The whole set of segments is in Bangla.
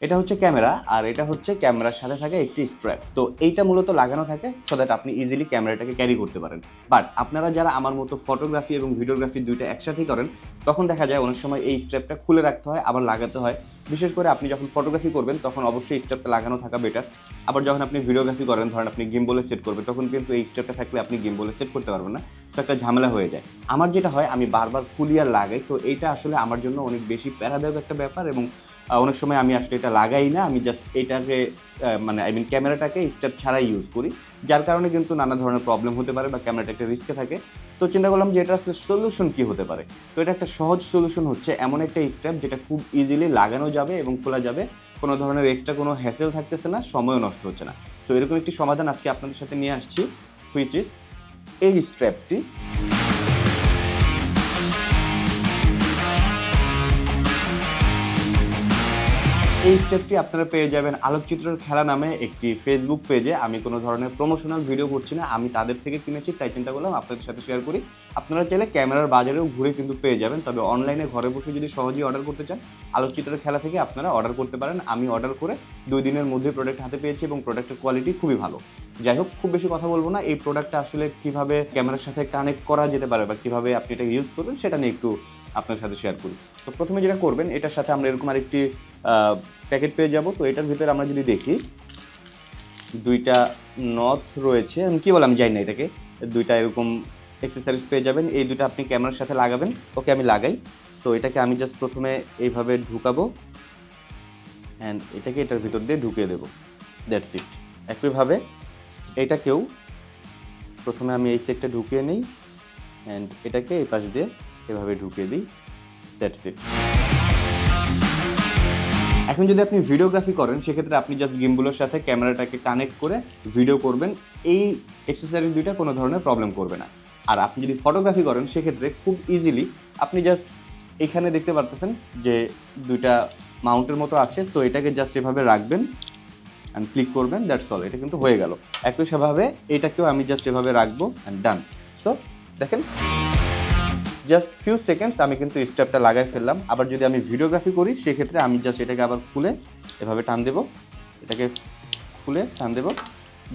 এটা হচ্ছে ক্যামেরা, আর এটা হচ্ছে ক্যামেরার সাথে থাকে একটি স্ট্র্যাপ। তো এইটা মূলত লাগানো থাকে সো দ্যাট আপনি ইজিলি ক্যামেরাটাকে ক্যারি করতে পারেন। বাট আপনারা যারা আমার মতো ফটোগ্রাফি এবং ভিডিওগ্রাফি দুইটা একসাথেই করেন, তখন দেখা যায় অনেক সময় এই স্ট্র্যাপটা খুলে রাখতে হয়, আবার লাগাতে হয়। বিশেষ করে আপনি যখন ফটোগ্রাফি করবেন তখন অবশ্যই স্ট্র্যাপটা লাগানো থাকা বেটার। আবার যখন আপনি ভিডিওগ্রাফি করেন, ধরেন আপনি গিম্বলে সেট করবেন, তখন কিন্তু এই স্ট্র্যাপটা থাকলে আপনি গিম্বলে সেট করতে পারবেন না, তো একটা ঝামেলা হয়ে যায়। আমার যেটা হয়, আমি বারবার খুলি আর লাগাই, তো এইটা আসলে আমার জন্য অনেক বেশি প্যারাদায়ক একটা ব্যাপার। এবং অনেক সময় আমি আসলে এটা লাগাই না, আমি জাস্ট এটাকে মানে ক্যামেরাটাকে স্টেপ ছাড়াই ইউজ করি, যার কারণে কিন্তু নানা ধরনের প্রবলেম হতে পারে বা ক্যামেরাটা একটা রিস্কে থাকে। তো চিন্তা করলাম যে এটা আসলে সলিউশন কী হতে পারে। তো এটা একটা সহজ সলিউশন হচ্ছে এমন একটা স্টেপ যেটা খুব ইজিলি লাগানো যাবে এবং খোলা যাবে, কোনো ধরনের এক্সট্রা কোনো হ্যাসেল থাকতেছে না, সময়ও নষ্ট হচ্ছে না। তো এরকম একটি সমাধান আজকে আপনাদের সাথে নিয়ে আসছি, হুইচ ইজ এই স্ট্র্যাপটি। এই স্টেপটি আপনারা পেয়ে যাবেন আলোকচিত্রের খেলা নামে একটি ফেসবুক পেজে। আমি কোনো ধরনের প্রমোশনাল ভিডিও করছি না, আমি তাদের থেকে কিনেছি, তাই চিন্তা করলাম আপনাদের সাথে শেয়ার করি। আপনারা চাইলে ক্যামেরার বাজারেও ঘুরে কিন্তু পেয়ে যাবেন, তবে অনলাইনে ঘরে বসে যদি সহজেই অর্ডার করতে চান, আলোকচিত্রের খেলা থেকে আপনারা অর্ডার করতে পারেন। আমি অর্ডার করে 2 দিনের মধ্যে প্রোডাক্ট হাতে পেয়েছি এবং প্রোডাক্টের কোয়ালিটি খুবই ভালো। যাই হোক, খুব বেশি কথা বলবো না, এই প্রোডাক্টটা আসলে কীভাবে ক্যামেরার সাথে কানেক্ট করা যেতে পারে বা কীভাবে আপনি এটা ইউজ করবেন সেটা নিয়ে একটু আপনার সাথে শেয়ার করি। তো প্রথমে যেটা করবেন, এটার সাথে আমরা এরকম আরেকটি প্যাকেট পেয়ে যাব। তো এটার ভিতরে আমরা যদি দেখি, 2টা নথ রয়েছে, আমি কী বললাম জানি না এটাকে, 2টা এরকম অ্যাক্সেসরিজ পেয়ে যাবেন। এই 2টা আপনি ক্যামেরার সাথে লাগাবেন। ওকে, আমি লাগাই। তো এটাকে আমি জাস্ট প্রথমে এইভাবে ঢুকাবো অ্যান্ড এটাকে এটার ভিতর দিয়ে ঢুকিয়ে দেবো, দ্যাটস ইট। একইভাবে এটাকেও প্রথমে আমি এই সেটটা ঢুকিয়ে নিই অ্যান্ড এটাকে এই পাশ দিয়ে এভাবে ঢুকিয়ে দিই, দ্যাটস ইট। এখন যদি আপনি ভিডিওগ্রাফি করেন, সেক্ষেত্রে আপনি জাস্ট গিম্বলের সাথে ক্যামেরাটাকে কানেক্ট করে ভিডিও করবেন, এই অ্যাক্সেসরিজ 2টা কোনো ধরনের প্রবলেম করবে না। আর আপনি যদি ফটোগ্রাফি করেন, সেক্ষেত্রে খুব ইজিলি আপনি জাস্ট এখানে দেখতে পারতেছেন যে 2টা মাউন্টের মতো আছে। সো এটাকে জাস্ট এভাবে রাখবেন অ্যান্ড ক্লিক করবেন, দ্যাটস অল। এটা কিন্তু হয়ে গেল। একই সেভাবে এটাকেও আমি জাস্ট এভাবে রাখবো অ্যান্ড ডান। সো দেখেন, জাস্ট ফিউ সেকেন্ডস আমি কিন্তু স্টেপটা লাগাই ফেললাম। আবার যদি আমি ভিডিওগ্রাফি করি, সেক্ষেত্রে আমি জাস্ট এটাকে আবার খুলে এভাবে টান দেবো, এটাকে খুলে টান দেবো,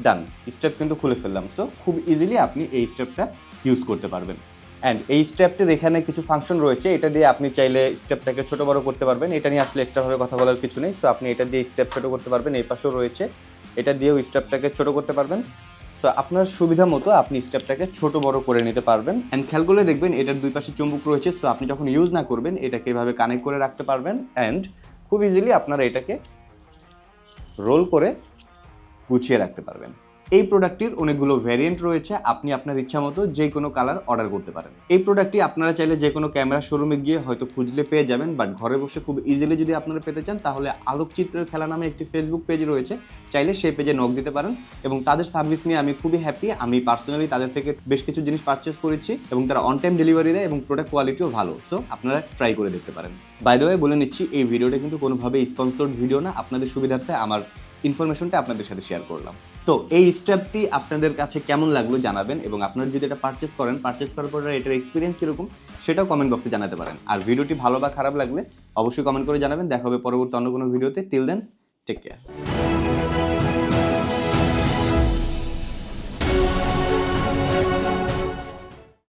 ডান, স্টেপ কিন্তু খুলে ফেললাম। সো খুব ইজিলি আপনি এই স্টেপটা ইউজ করতে পারবেন। অ্যান্ড এই স্টেপটির এখানে কিছু ফাংশন রয়েছে, এটা দিয়ে আপনি চাইলে স্টেপটাকে ছোটো বড়ো করতে পারবেন। এটা নিয়ে আসলে এক্সট্রাভাবে কথা বলার কিছু নেই। সো আপনি এটা দিয়ে স্টেপ ছোটো করতে পারবেন। এই পাশেও রয়েছে, এটা দিয়েও স্টেপটাকে ছোটো করতে পারবেন। সো আপনার সুবিধা মতো আপনি স্টেপটাকে ছোট বড় করে নিতে পারবেন। অ্যান্ড খেয়াল করলে দেখবেন এটার 2 পাশে চুম্বক রয়েছে। সো আপনি যখন ইউজ না করবেন, এটাকে এভাবে কানেক্ট করে রাখতে পারবেন অ্যান্ড খুব ইজিলি আপনারা এটাকে রোল করে গুছিয়ে রাখতে পারবেন। এই প্রোডাক্টটির অনেকগুলো ভ্যারিয়েন্ট রয়েছে, আপনি আপনার ইচ্ছা মতো যে কোনো কালার অর্ডার করতে পারেন। এই প্রোডাক্টটি আপনারা চাইলে যে কোনো ক্যামেরা শোরুমে গিয়ে হয়তো খুঁজলে পেয়ে যাবেন, বাট ঘরে বসে খুব ইজিলি যদি আপনারা পেতে চান, তাহলে আলোকচিত্রের খেলা নামে একটি ফেসবুক পেজ রয়েছে, চাইলে সেই পেজে নক দিতে পারেন। এবং তাদের সার্ভিস নিয়ে আমি খুবই হ্যাপি। আমি পার্সোনালি তাদের থেকে বেশ কিছু জিনিস পারচেস করেছি এবং তারা অন টাইম ডেলিভারি দেয় এবং প্রোডাক্ট কোয়ালিটিও ভালো। সো আপনারা ট্রাই করে দেখতে পারেন। বাই দ্য ওয়ে, বলে নিচ্ছি, এই ভিডিওটা কিন্তু কোনোভাবেই স্পন্সর্ড ভিডিও না, আপনাদের সুবিধার্থে আমার ইনফরমেশনটা আপনাদের সাথে শেয়ার করলাম। তো এই স্টেপটি আপনাদের কাছে কেমন লাগলো জানাবেন, এবং আপনারা যদি এটা পারচেস করেন, পারচেস করার পর এটার এক্সপিরিয়েন্স কীরকম সেটাও কমেন্ট বক্সে জানাতে পারেন। আর ভিডিওটি ভালো বা খারাপ লাগলে অবশ্যই কমেন্ট করে জানাবেন। দেখা হবে পরবর্তী অন্য কোনো ভিডিওতে। Till then, take care.